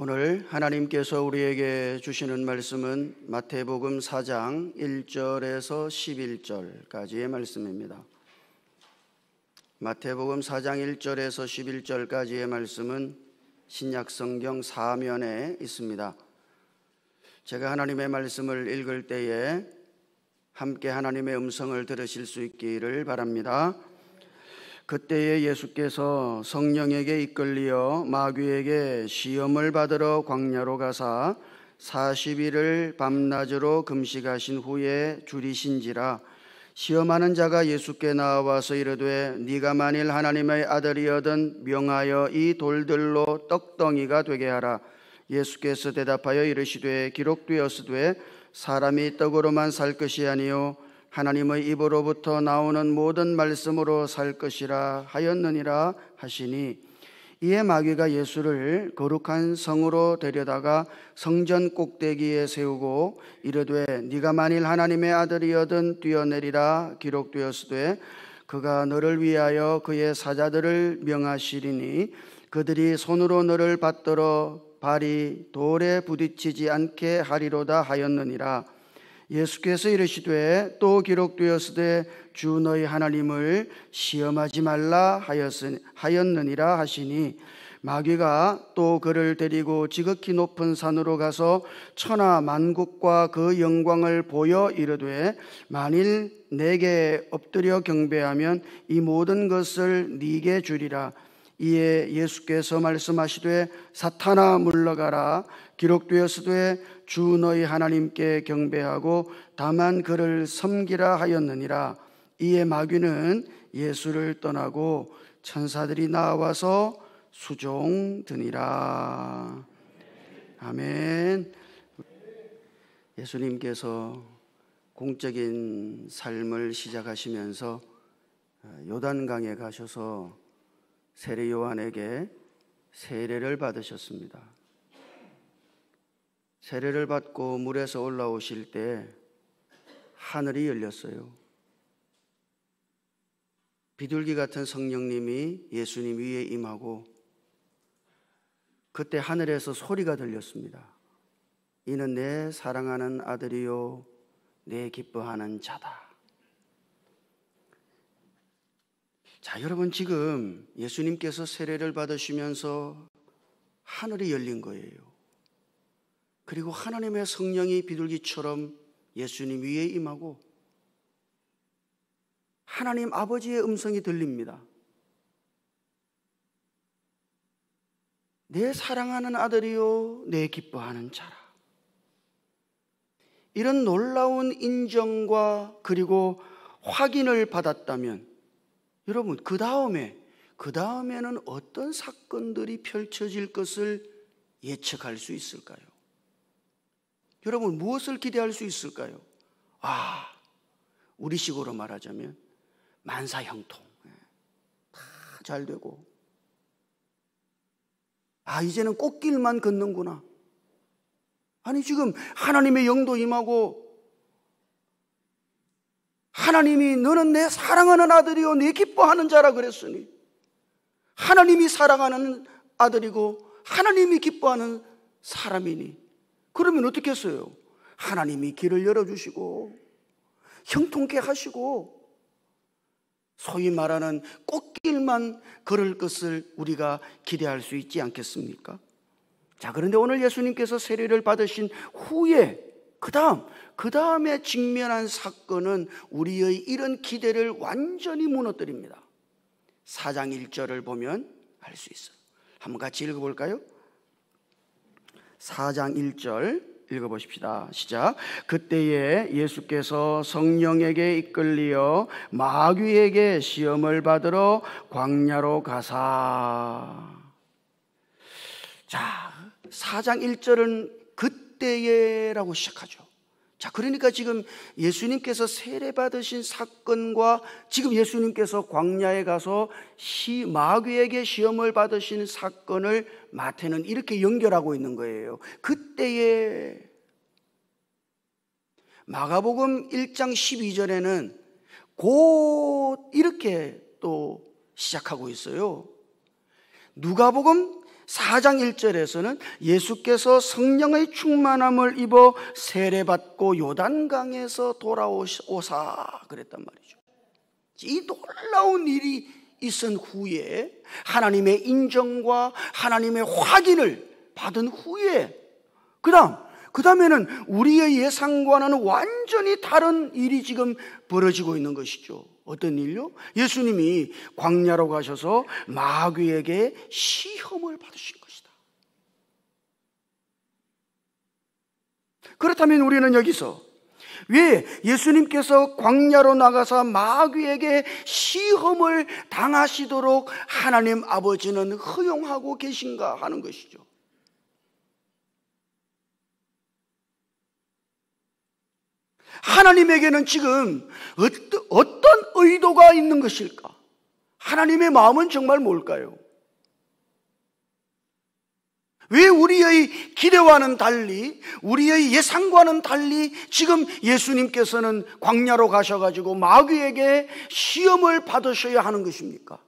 오늘 하나님께서 우리에게 주시는 말씀은 마태복음 4장 1절에서 11절까지의 말씀입니다. 마태복음 4장 1절에서 11절까지의 말씀은 신약성경 사면에 있습니다. 제가 하나님의 말씀을 읽을 때에 함께 하나님의 음성을 들으실 수 있기를 바랍니다. 그때에 예수께서 성령에게 이끌리어 마귀에게 시험을 받으러 광야로 가사 40일을 밤낮으로 금식하신 후에 줄이신지라. 시험하는 자가 예수께 나와서 이르되 네가 만일 하나님의 아들이거든 명하여 이 돌들로 떡덩이가 되게 하라. 예수께서 대답하여 이르시되 기록되었으되 사람이 떡으로만 살 것이 아니요 하나님의 입으로부터 나오는 모든 말씀으로 살 것이라 하였느니라 하시니, 이에 마귀가 예수를 거룩한 성으로 데려다가 성전 꼭대기에 세우고 이르되 네가 만일 하나님의 아들이거든 뛰어내리라. 기록되었으되 그가 너를 위하여 그의 사자들을 명하시리니 그들이 손으로 너를 받들어 발이 돌에 부딪히지 않게 하리로다 하였느니라. 예수께서 이르시되 또 기록되었으되 주 너희 하나님을 시험하지 말라 하였느니라 하시니, 마귀가 또 그를 데리고 지극히 높은 산으로 가서 천하 만국과 그 영광을 보여 이르되 만일 내게 엎드려 경배하면 이 모든 것을 네게 주리라. 이에 예수께서 말씀하시되 사탄아 물러가라. 기록되었으되 주 너희 하나님께 경배하고 다만 그를 섬기라 하였느니라. 이에 마귀는 예수를 떠나고 천사들이 나와서 수종드니라. 아멘. 예수님께서 공적인 삶을 시작하시면서 요단강에 가셔서 세례 요한에게 세례를 받으셨습니다. 세례를 받고 물에서 올라오실 때 하늘이 열렸어요. 비둘기 같은 성령님이 예수님 위에 임하고 그때 하늘에서 소리가 들렸습니다. 이는 내 사랑하는 아들이요 내 기뻐하는 자다. 자, 여러분, 지금 예수님께서 세례를 받으시면서 하늘이 열린 거예요. 그리고 하나님의 성령이 비둘기처럼 예수님 위에 임하고 하나님 아버지의 음성이 들립니다. 내 사랑하는 아들이요 내 기뻐하는 자라. 이런 놀라운 인정과 그리고 확인을 받았다면 여러분, 그 다음에는 어떤 사건들이 펼쳐질 것을 예측할 수 있을까요? 여러분, 무엇을 기대할 수 있을까요? 우리식으로 말하자면 만사형통. 다 잘 되고, 이제는 꽃길만 걷는구나. 아니, 지금 하나님의 영도 임하고 하나님이 너는 내 사랑하는 아들이요 내 기뻐하는 자라 그랬으니, 하나님이 사랑하는 아들이고 하나님이 기뻐하는 사람이니, 그러면 어떻게 했어요? 하나님이 길을 열어주시고 형통케 하시고 소위 말하는 꽃길만 걸을 것을 우리가 기대할 수 있지 않겠습니까? 자, 그런데 오늘 예수님께서 세례를 받으신 후에 그 다음에 직면한 사건은 우리의 이런 기대를 완전히 무너뜨립니다. 4장 1절을 보면 알 수 있어요. 한번 같이 읽어볼까요? 4장 1절 읽어보십시다. 시작. 그때에 예수께서 성령에게 이끌리어 마귀에게 시험을 받으러 광야로 가사. 자, 4장 1절은 그때에라고 시작하죠. 자, 그러니까 지금 예수님께서 세례 받으신 사건과 지금 예수님께서 광야에 가서 마귀에게 시험을 받으신 사건을 마태는 이렇게 연결하고 있는 거예요. 그때에 마가복음 1장 12절에는 곧 이렇게 또 시작하고 있어요. 누가복음 4장 1절에서는 예수께서 성령의 충만함을 입어 세례받고 요단강에서 돌아오사 그랬단 말이죠. 이 놀라운 일이 있은 후에 하나님의 인정과 하나님의 확인을 받은 후에 그 다음에는 우리의 예상과는 완전히 다른 일이 지금 벌어지고 있는 것이죠. 어떤 일요? 예수님이 광야로 가셔서 마귀에게 시험을 받으신 것이다. 그렇다면 우리는 여기서 왜 예수님께서 광야로 나가서 마귀에게 시험을 당하시도록 하나님 아버지는 허용하고 계신가 하는 것이죠. 하나님에게는 지금 어떤 의도가 있는 것일까? 하나님의 마음은 정말 뭘까요? 왜 우리의 기대와는 달리, 우리의 예상과는 달리 지금 예수님께서는 광야로 가셔가지고 마귀에게 시험을 받으셔야 하는 것입니까?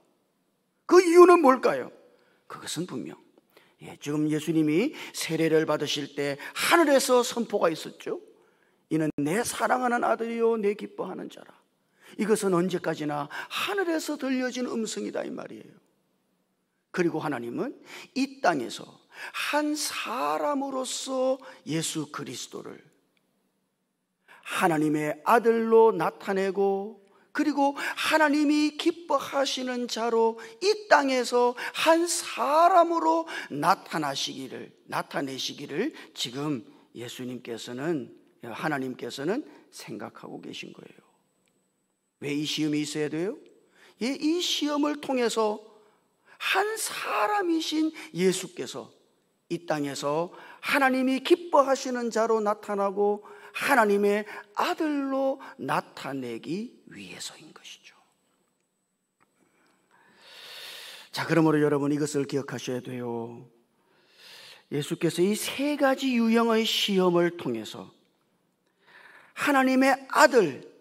그 이유는 뭘까요? 그것은 분명 지금 예수님이 세례를 받으실 때 하늘에서 선포가 있었죠. 이는 내 사랑하는 아들이요 내 기뻐하는 자라. 이것은 언제까지나 하늘에서 들려진 음성이다 이 말이에요. 그리고 하나님은 이 땅에서 한 사람으로서 예수 그리스도를 하나님의 아들로 나타내고, 그리고 하나님이 기뻐하시는 자로 이 땅에서 한 사람으로 나타내시기를 지금 하나님께서는 생각하고 계신 거예요. 왜 이 시험이 있어야 돼요? 이 시험을 통해서 한 사람이신 예수께서 이 땅에서 하나님이 기뻐하시는 자로 나타나고 하나님의 아들로 나타내기 위해서인 것이죠. 자, 그러므로 여러분 이것을 기억하셔야 돼요. 예수께서 이 세 가지 유형의 시험을 통해서 하나님의 아들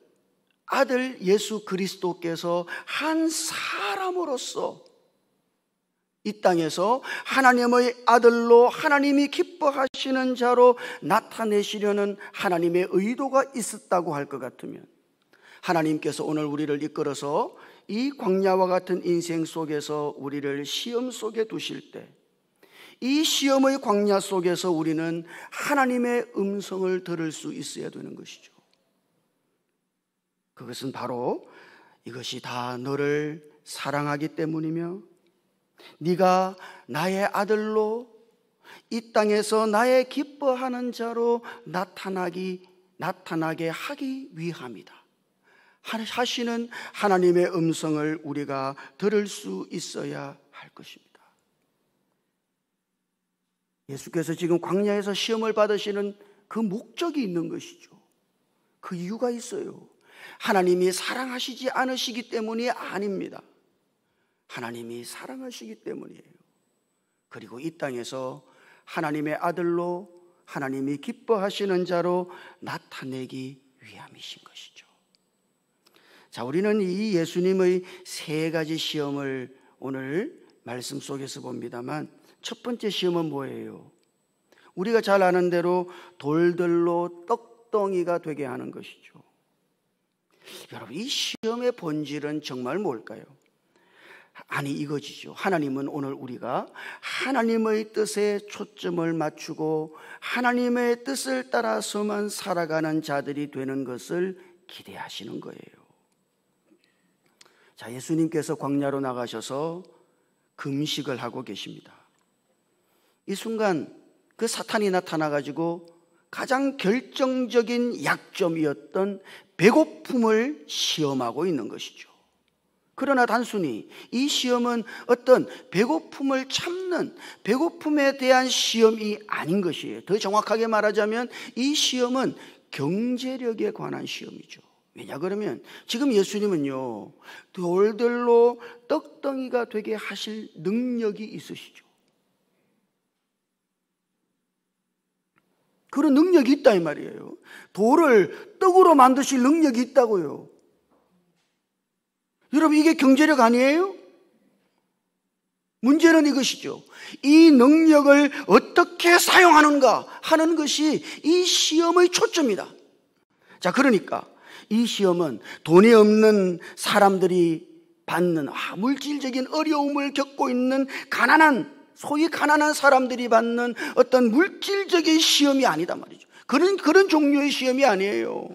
예수 그리스도께서 한 사람으로서 이 땅에서 하나님의 아들로 하나님이 기뻐하시는 자로 나타내시려는 하나님의 의도가 있었다고 할 것 같으면, 하나님께서 오늘 우리를 이끌어서 이 광야와 같은 인생 속에서 우리를 시험 속에 두실 때, 이 시험의 광야 속에서 우리는 하나님의 음성을 들을 수 있어야 되는 것이죠. 그것은 바로 이것이 다 너를 사랑하기 때문이며 네가 나의 아들로 이 땅에서 나의 기뻐하는 자로 나타나게 하기 위함이다 하시는 하나님의 음성을 우리가 들을 수 있어야 할 것입니다. 예수께서 지금 광야에서 시험을 받으시는 그 목적이 있는 것이죠. 그 이유가 있어요. 하나님이 사랑하시지 않으시기 때문이 아닙니다. 하나님이 사랑하시기 때문이에요. 그리고 이 땅에서 하나님의 아들로 하나님이 기뻐하시는 자로 나타내기 위함이신 것이죠. 자, 우리는 이 예수님의 세 가지 시험을 오늘 말씀 속에서 봅니다만, 첫 번째 시험은 뭐예요? 우리가 잘 아는 대로 돌들로 떡덩이가 되게 하는 것이죠. 여러분, 이 시험의 본질은 정말 뭘까요? 아니, 이거지죠. 하나님은 오늘 우리가 하나님의 뜻에 초점을 맞추고 하나님의 뜻을 따라서만 살아가는 자들이 되는 것을 기대하시는 거예요. 자, 예수님께서 광야로 나가셔서 금식을 하고 계십니다. 이 순간 그 사탄이 나타나가지고 가장 결정적인 약점이었던 배고픔을 시험하고 있는 것이죠. 그러나 단순히 이 시험은 어떤 배고픔을 참는, 배고픔에 대한 시험이 아닌 것이에요. 더 정확하게 말하자면 이 시험은 경제력에 관한 시험이죠. 왜냐 그러면 지금 예수님은요, 돌들로 떡덩이가 되게 하실 능력이 있으시죠. 그런 능력이 있다 이 말이에요. 돌을 떡으로 만드실 능력이 있다고요. 여러분, 이게 경제력 아니에요? 문제는 이것이죠. 이 능력을 어떻게 사용하는가 하는 것이 이 시험의 초점이다. 자, 그러니까 이 시험은 돈이 없는 사람들이 받는 물질적인 어려움을 겪고 있는 소위 가난한 사람들이 받는 어떤 물질적인 시험이 아니다 말이죠. 그런 종류의 시험이 아니에요.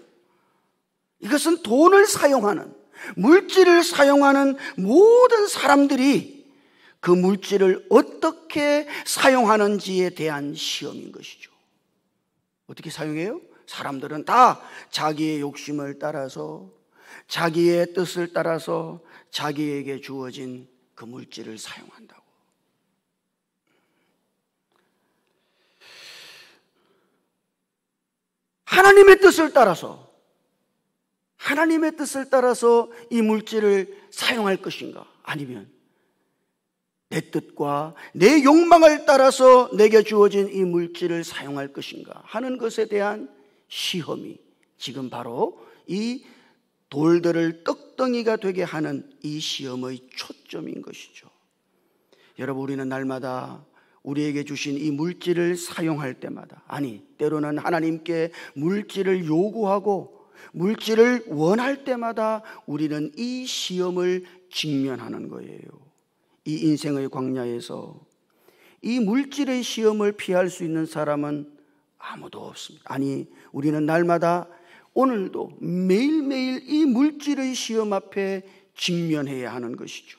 이것은 돈을 사용하는, 물질을 사용하는 모든 사람들이 그 물질을 어떻게 사용하는지에 대한 시험인 것이죠. 어떻게 사용해요? 사람들은 다 자기의 욕심을 따라서, 자기의 뜻을 따라서 자기에게 주어진 그 물질을 사용한다고. 하나님의 뜻을 따라서 이 물질을 사용할 것인가? 아니면 내 뜻과 내 욕망을 따라서 내게 주어진 이 물질을 사용할 것인가 하는 것에 대한 시험이 지금 바로 이 돌들을 떡덩이가 되게 하는 이 시험의 초점인 것이죠. 여러분, 우리는 날마다 우리에게 주신 이 물질을 사용할 때마다, 때로는 하나님께 물질을 요구하고 물질을 원할 때마다 우리는 이 시험을 직면하는 거예요. 이 인생의 광야에서 이 물질의 시험을 피할 수 있는 사람은 아무도 없습니다. 우리는 날마다, 오늘도 매일매일 이 물질의 시험 앞에 직면해야 하는 것이죠.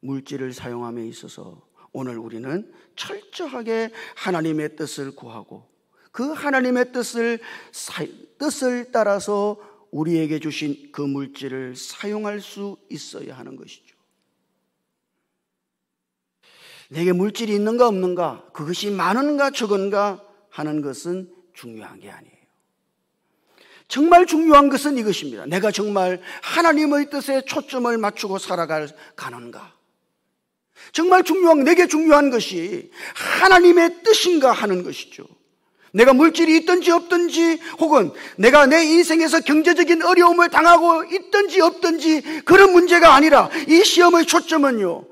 물질을 사용함에 있어서 오늘 우리는 철저하게 하나님의 뜻을 구하고 그 하나님의 뜻을 따라서 우리에게 주신 그 물질을 사용할 수 있어야 하는 것이죠. 내게 물질이 있는가 없는가, 그것이 많은가 적은가 하는 것은 중요한 게 아니에요. 정말 중요한 것은 이것입니다. 내가 정말 하나님의 뜻에 초점을 맞추고 살아가는가. 정말 내게 중요한 것이 하나님의 뜻인가 하는 것이죠. 내가 물질이 있든지 없든지, 혹은 내가 내 인생에서 경제적인 어려움을 당하고 있든지 없든지, 그런 문제가 아니라 이 시험의 초점은요,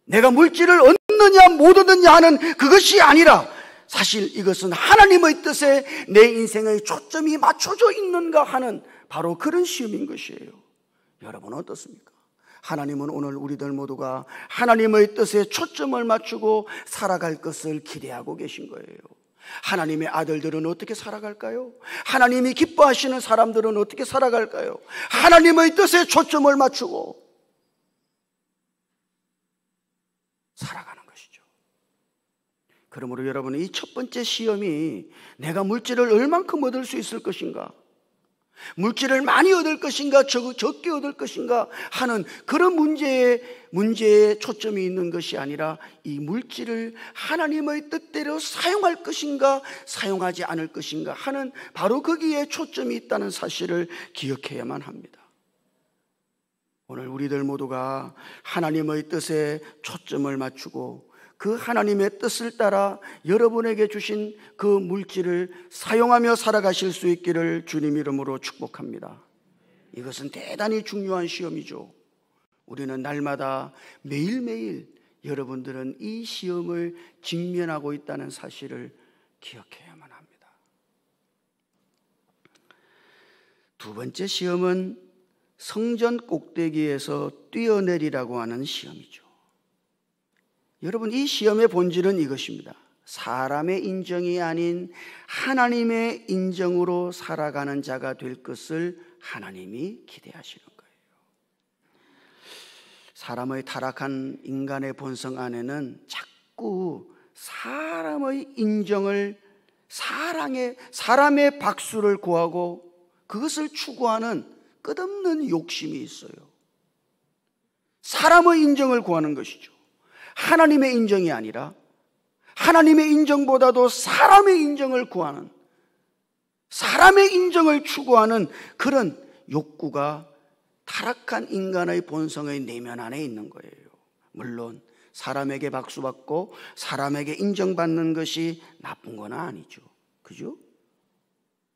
내가 물질을 얻느냐 못 얻느냐 하는 그것이 아니라, 사실 이것은 하나님의 뜻에 내 인생의 초점이 맞춰져 있는가 하는 바로 그런 시험인 것이에요. 여러분 어떻습니까? 하나님은 오늘 우리들 모두가 하나님의 뜻에 초점을 맞추고 살아갈 것을 기대하고 계신 거예요. 하나님의 아들들은 어떻게 살아갈까요? 하나님이 기뻐하시는 사람들은 어떻게 살아갈까요? 하나님의 뜻에 초점을 맞추고 살아가는 것이죠. 그러므로 여러분은 이 첫 번째 시험이 내가 물질을 얼만큼 얻을 수 있을 것인가, 물질을 많이 얻을 것인가 적게 얻을 것인가 하는 그런 문제에 초점이 있는 것이 아니라, 이 물질을 하나님의 뜻대로 사용할 것인가 사용하지 않을 것인가 하는 바로 거기에 초점이 있다는 사실을 기억해야만 합니다. 오늘 우리들 모두가 하나님의 뜻에 초점을 맞추고 그 하나님의 뜻을 따라 여러분에게 주신 그 물질을 사용하며 살아가실 수 있기를 주님 이름으로 축복합니다. 이것은 대단히 중요한 시험이죠. 우리는 날마다 매일매일 여러분들은 이 시험을 직면하고 있다는 사실을 기억해야만 합니다. 두 번째 시험은 성전 꼭대기에서 뛰어내리라고 하는 시험이죠. 여러분, 이 시험의 본질은 이것입니다. 사람의 인정이 아닌 하나님의 인정으로 살아가는 자가 될 것을 하나님이 기대하시는 거예요. 사람의 타락한 인간의 본성 안에는 자꾸 사람의 인정을, 사람의 박수를 구하고 그것을 추구하는 끝없는 욕심이 있어요. 사람의 인정을 구하는 것이죠. 하나님의 인정이 아니라 하나님의 인정보다도 사람의 인정을 구하는, 사람의 인정을 추구하는 그런 욕구가 타락한 인간의 본성의 내면 안에 있는 거예요. 물론 사람에게 박수받고 사람에게 인정받는 것이 나쁜 건 아니죠. 그죠?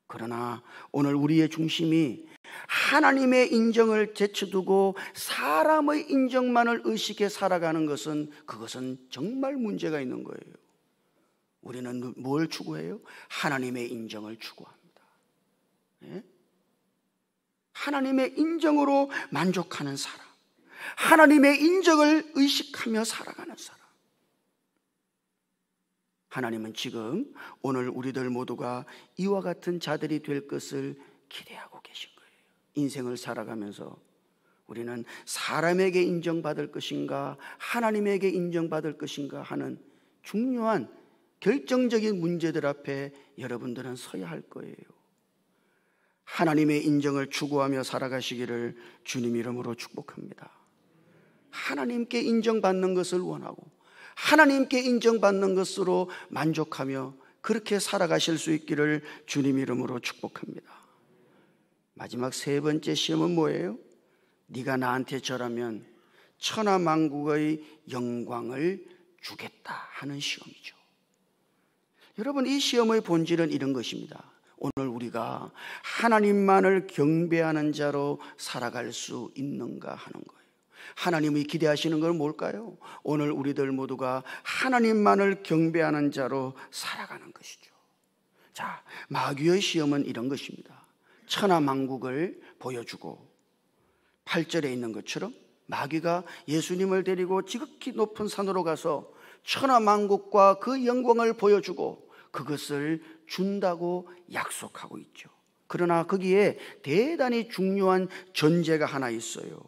그러나 오늘 우리의 중심이 하나님의 인정을 제쳐두고 사람의 인정만을 의식해 살아가는 것은, 그것은 정말 문제가 있는 거예요. 우리는 뭘 추구해요? 하나님의 인정을 추구합니다. 예? 하나님의 인정으로 만족하는 사람, 하나님의 인정을 의식하며 살아가는 사람. 하나님은 지금 오늘 우리들 모두가 이와 같은 자들이 될 것을 기대하고 계신 거예요. 인생을 살아가면서 우리는 사람에게 인정받을 것인가, 하나님에게 인정받을 것인가 하는 중요한 결정적인 문제들 앞에 여러분들은 서야 할 거예요. 하나님의 인정을 추구하며 살아가시기를 주님 이름으로 축복합니다. 하나님께 인정받는 것을 원하고 하나님께 인정받는 것으로 만족하며 그렇게 살아가실 수 있기를 주님 이름으로 축복합니다. 마지막 세 번째 시험은 뭐예요? 네가 나한테 절하면 천하만국의 영광을 주겠다 하는 시험이죠. 여러분, 이 시험의 본질은 이런 것입니다. 오늘 우리가 하나님만을 경배하는 자로 살아갈 수 있는가 하는 거예요. 하나님이 기대하시는 건 뭘까요? 오늘 우리들 모두가 하나님만을 경배하는 자로 살아가는 것이죠. 자, 마귀의 시험은 이런 것입니다. 천하만국을 보여주고 8절에 있는 것처럼 마귀가 예수님을 데리고 지극히 높은 산으로 가서 천하만국과 그 영광을 보여주고 그것을 준다고 약속하고 있죠. 그러나 거기에 대단히 중요한 전제가 하나 있어요.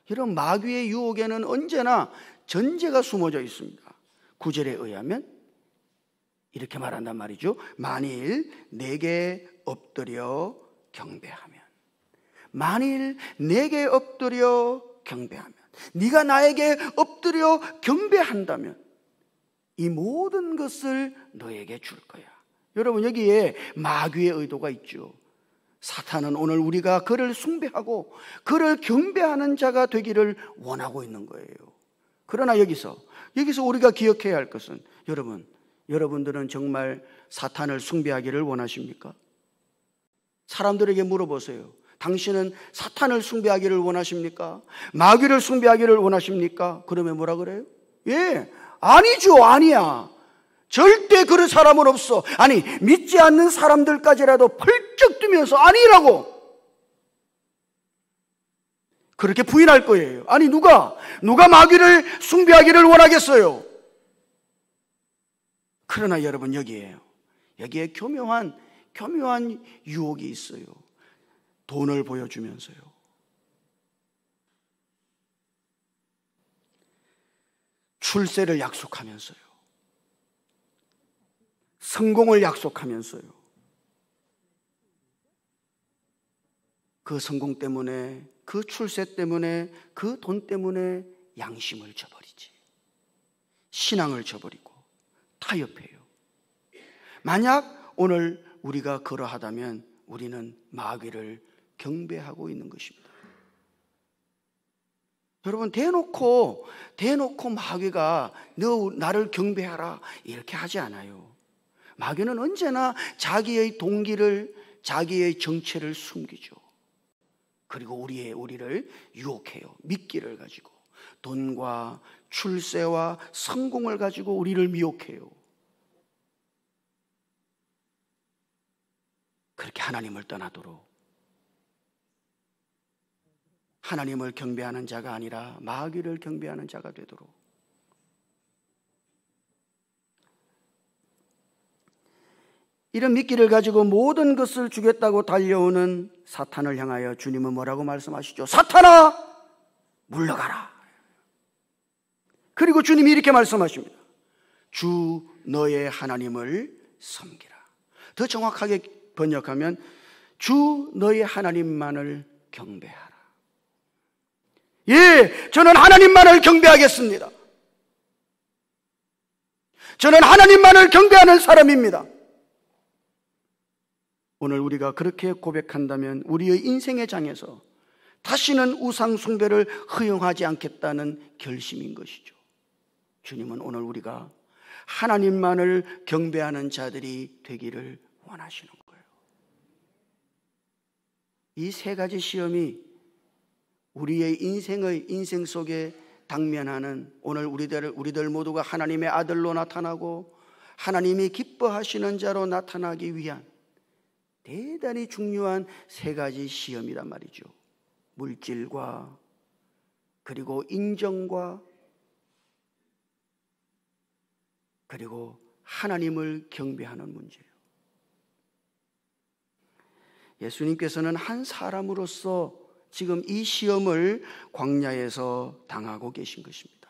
이런 마귀의 유혹에는 언제나 전제가 숨어져 있습니다. 9절에 의하면 이렇게 말한단 말이죠. 만일 내게 엎드려 경배하면, 만일 내게 엎드려 경배하면, 네가 나에게 엎드려 경배한다면 이 모든 것을 너에게 줄 거야. 여러분, 여기에 마귀의 의도가 있죠. 사탄은 오늘 우리가 그를 숭배하고 그를 경배하는 자가 되기를 원하고 있는 거예요. 그러나 여기서 우리가 기억해야 할 것은, 여러분들은 정말 사탄을 숭배하기를 원하십니까? 사람들에게 물어보세요. 당신은 사탄을 숭배하기를 원하십니까? 마귀를 숭배하기를 원하십니까? 그러면 뭐라 그래요? 예, 아니죠, 아니야. 절대 그런 사람은 없어. 아니, 믿지 않는 사람들까지라도 펄쩍 뛰면서 아니라고 그렇게 부인할 거예요. 아니, 누가 마귀를 숭배하기를 원하겠어요? 그러나 여러분, 여기에 교묘한 유혹이 있어요. 돈을 보여주면서요, 출세를 약속하면서요, 성공을 약속하면서요, 그 성공 때문에, 그 출세 때문에, 그 돈 때문에 양심을 저버리지, 신앙을 저버리고 타협해요. 만약 오늘 우리가 그러하다면 우리는 마귀를 경배하고 있는 것입니다. 여러분, 대놓고 마귀가 너 나를 경배하라 이렇게 하지 않아요. 마귀는 언제나 자기의 동기를, 자기의 정체를 숨기죠. 그리고 우리를 유혹해요. 미끼를 가지고, 돈과 출세와 성공을 가지고 우리를 미혹해요. 그렇게 하나님을 떠나도록, 하나님을 경배하는 자가 아니라 마귀를 경배하는 자가 되도록. 이런 미끼를 가지고 모든 것을 주겠다고 달려오는 사탄을 향하여 주님은 뭐라고 말씀하시죠? 사탄아, 물러가라. 그리고 주님이 이렇게 말씀하십니다. 주 너의 하나님을 섬기라. 더 정확하게 번역하면 주 너의 하나님만을 경배하라. 예, 저는 하나님만을 경배하겠습니다. 저는 하나님만을 경배하는 사람입니다. 오늘 우리가 그렇게 고백한다면 우리의 인생의 장에서 다시는 우상 숭배를 허용하지 않겠다는 결심인 것이죠. 주님은 오늘 우리가 하나님만을 경배하는 자들이 되기를 원하시는 거예요. 이 세 가지 시험이 우리의 인생 속에 당면하는 오늘 우리들 모두가 하나님의 아들로 나타나고 하나님이 기뻐하시는 자로 나타나기 위한 대단히 중요한 세 가지 시험이란 말이죠. 물질과 그리고 인정과 그리고 하나님을 경배하는 문제예요. 예수님께서는 한 사람으로서 지금 이 시험을 광야에서 당하고 계신 것입니다.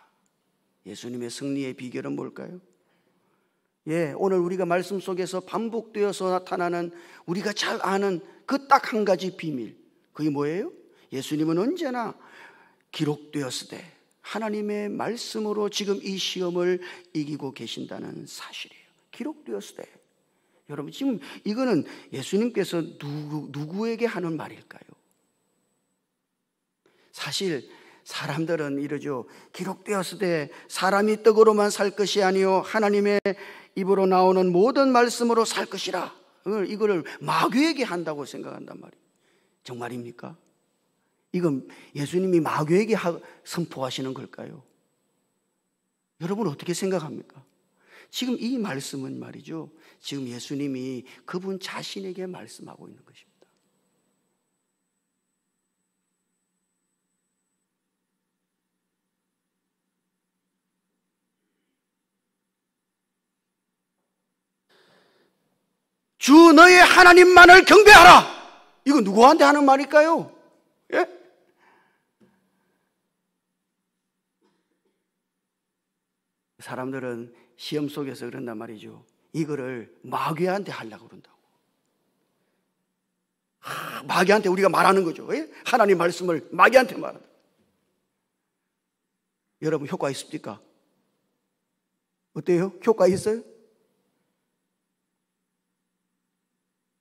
예수님의 승리의 비결은 뭘까요? 오늘 우리가 말씀 속에서 반복되어서 나타나는 우리가 잘 아는 그 딱 한 가지 비밀, 그게 뭐예요? 예수님은 언제나 기록되었으되 하나님의 말씀으로 지금 이 시험을 이기고 계신다는 사실이에요. 기록되었으되. 여러분, 지금 이거는 예수님께서 누구에게 하는 말일까요? 사실 사람들은 이러죠. 기록되었으되 사람이 떡으로만 살 것이 아니요 하나님의 입으로 나오는 모든 말씀으로 살 것이라. 이거를 마귀에게 한다고 생각한단 말이에요. 정말입니까? 이건 예수님이 마귀에게 선포하시는 걸까요? 여러분 어떻게 생각합니까? 지금 이 말씀은 말이죠, 지금 예수님이 그분 자신에게 말씀하고 있는 것입니다. 주 너의 하나님만을 경배하라. 이거 누구한테 하는 말일까요? 예? 사람들은 시험 속에서 그런단 말이죠. 이거를 마귀한테 하려고 그런다고. 마귀한테 우리가 말하는 거죠. 예? 하나님 말씀을 마귀한테 말한다. 여러분 효과 있습니까? 어때요? 효과 있어요?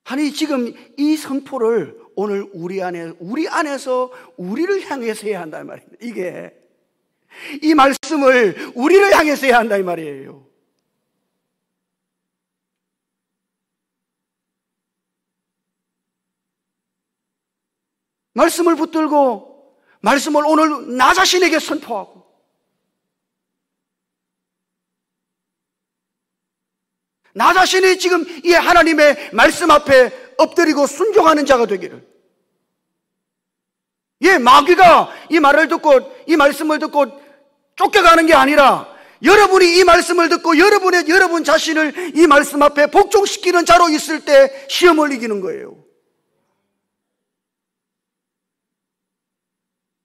아니 지금 이 선포를 오늘 우리 안에서 우리를 향해서 해야 한단 말입니다. 이게 이 말씀을 우리를 향해서 해야 한다 이 말이에요. 말씀을 붙들고 말씀을 오늘 나 자신에게 선포하고 나 자신이 지금 이 하나님의 말씀 앞에 엎드리고 순종하는 자가 되기를. 마귀가 이 말을 듣고 이 말씀을 듣고 쫓겨가는 게 아니라 여러분이 이 말씀을 듣고 여러분 자신을 이 말씀 앞에 복종시키는 자로 있을 때 시험을 이기는 거예요.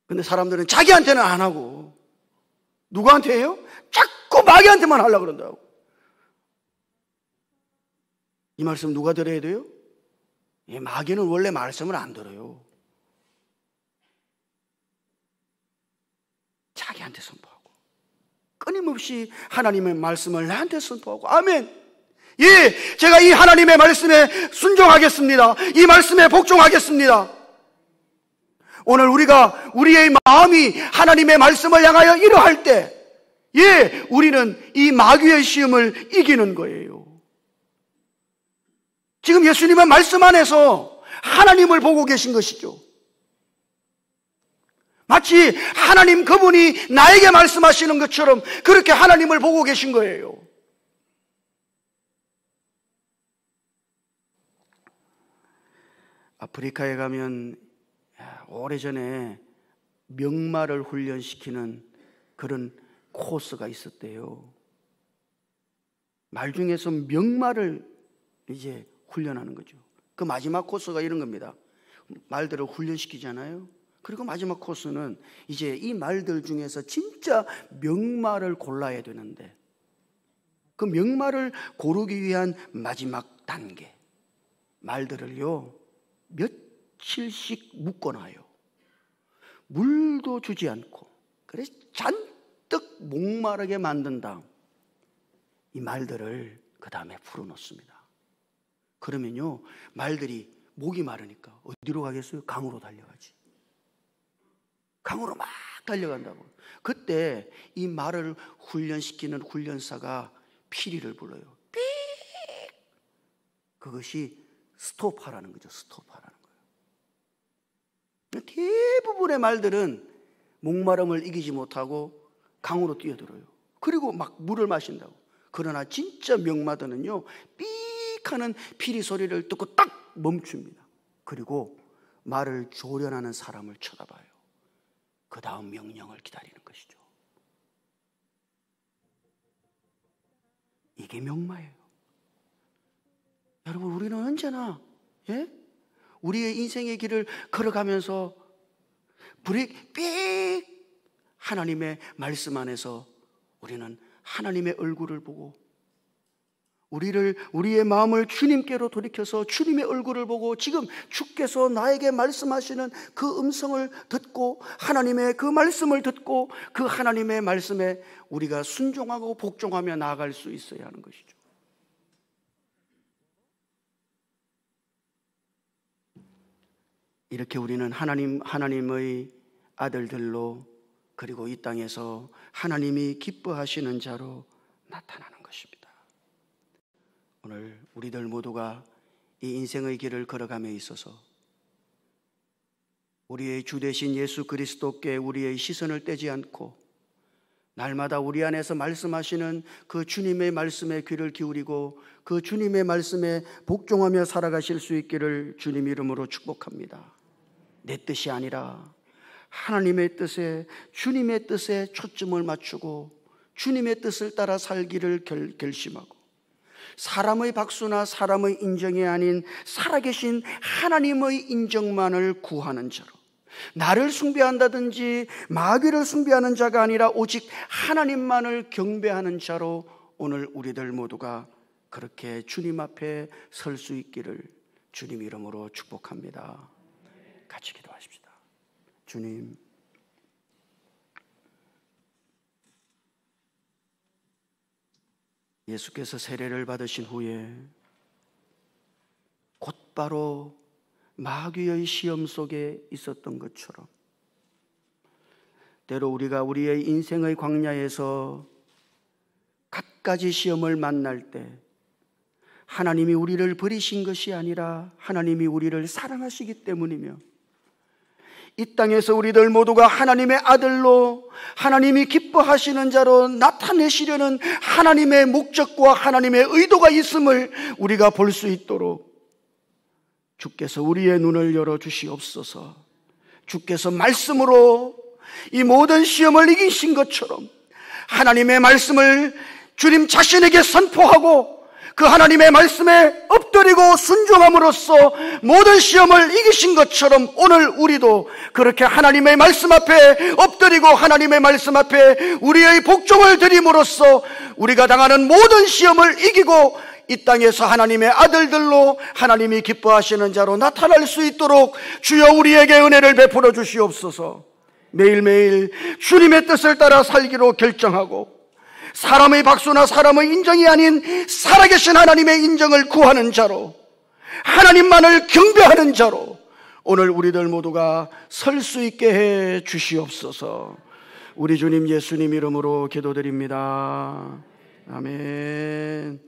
근데 사람들은 자기한테는 안 하고 누구한테 해요? 자꾸 마귀한테만 하려고 그런다고. 이 말씀 누가 들어야 돼요? 마귀는 원래 말씀을 안 들어요. 자기한테 선포하고 끊임없이 하나님의 말씀을 나한테 선포하고. 아멘. 제가 이 하나님의 말씀에 순종하겠습니다. 이 말씀에 복종하겠습니다. 오늘 우리의 마음이 하나님의 말씀을 향하여 이러할 때 우리는 이 마귀의 시험을 이기는 거예요. 지금 예수님은 말씀 안에서 하나님을 보고 계신 것이죠. 마치 하나님 그분이 나에게 말씀하시는 것처럼 그렇게 하나님을 보고 계신 거예요. 아프리카에 가면 오래전에 명마를 훈련시키는 그런 코스가 있었대요. 말 중에서 명마를 이제 훈련하는 거죠. 그 마지막 코스가 이런 겁니다. 말들을 훈련시키잖아요. 그리고 마지막 코스는 이제 이 말들 중에서 진짜 명마를 골라야 되는데 그 명마를 고르기 위한 마지막 단계, 말들을요 며칠씩 묶어놔요. 물도 주지 않고 그래서 잔뜩 목마르게 만든 다음 이 말들을 그 다음에 풀어놓습니다. 그러면요 말들이 목이 마르니까 어디로 가겠어요? 강으로 달려가지. 강으로 막 달려간다고. 그때 이 말을 훈련시키는 훈련사가 피리를 불러요. 삑! 그것이 스톱하라는 거죠. 스톱하라는 거예요. 대부분의 말들은 목마름을 이기지 못하고 강으로 뛰어들어요. 그리고 막 물을 마신다고. 그러나 진짜 명마더는요, 삑 하는 피리 소리를 듣고 딱 멈춥니다. 그리고 말을 조련하는 사람을 쳐다봐요. 그 다음 명령을 기다리는 것이죠. 이게 명마예요. 여러분, 우리는 언제나 우리의 인생의 길을 걸어가면서 삑 하나님의 말씀 안에서 우리는 하나님의 얼굴을 보고 우리의 마음을 주님께로 돌이켜서 주님의 얼굴을 보고 지금 주께서 나에게 말씀하시는 그 음성을 듣고 하나님의 그 말씀을 듣고 그 하나님의 말씀에 우리가 순종하고 복종하며 나아갈 수 있어야 하는 것이죠. 이렇게 우리는 하나님의 아들들로, 그리고 이 땅에서 하나님이 기뻐하시는 자로 나타나는 것입니다. 오늘 우리들 모두가 이 인생의 길을 걸어감에 있어서 우리의 주 되신 예수 그리스도께 우리의 시선을 떼지 않고 날마다 우리 안에서 말씀하시는 그 주님의 말씀에 귀를 기울이고 그 주님의 말씀에 복종하며 살아가실 수 있기를 주님 이름으로 축복합니다. 내 뜻이 아니라 하나님의 뜻에, 주님의 뜻에 초점을 맞추고 주님의 뜻을 따라 살기를 결심하고 사람의 박수나 사람의 인정이 아닌 살아계신 하나님의 인정만을 구하는 자로, 나를 숭배한다든지 마귀를 숭배하는 자가 아니라 오직 하나님만을 경배하는 자로 오늘 우리들 모두가 그렇게 주님 앞에 설 수 있기를 주님 이름으로 축복합니다. 같이 기도하십시다. 주님, 예수께서 세례를 받으신 후에 곧바로 마귀의 시험 속에 있었던 것처럼 때로 우리가 우리의 인생의 광야에서 갖가지 시험을 만날 때 하나님이 우리를 버리신 것이 아니라 하나님이 우리를 사랑하시기 때문이며 이 땅에서 우리들 모두가 하나님의 아들로 하나님이 기뻐하시는 자로 나타내시려는 하나님의 목적과 하나님의 의도가 있음을 우리가 볼 수 있도록 주께서 우리의 눈을 열어주시옵소서. 주께서 말씀으로 이 모든 시험을 이기신 것처럼 하나님의 말씀을 주님 자신에게 선포하고 그 하나님의 말씀에 엎드리고 순종함으로써 모든 시험을 이기신 것처럼 오늘 우리도 그렇게 하나님의 말씀 앞에 엎드리고 하나님의 말씀 앞에 우리의 복종을 드림으로써 우리가 당하는 모든 시험을 이기고 이 땅에서 하나님의 아들들로 하나님이 기뻐하시는 자로 나타날 수 있도록 주여 우리에게 은혜를 베풀어 주시옵소서. 매일매일 주님의 뜻을 따라 살기로 결정하고 사람의 박수나 사람의 인정이 아닌 살아계신 하나님의 인정을 구하는 자로, 하나님만을 경배하는 자로 오늘 우리들 모두가 설 수 있게 해 주시옵소서. 우리 주님 예수님 이름으로 기도드립니다. 아멘.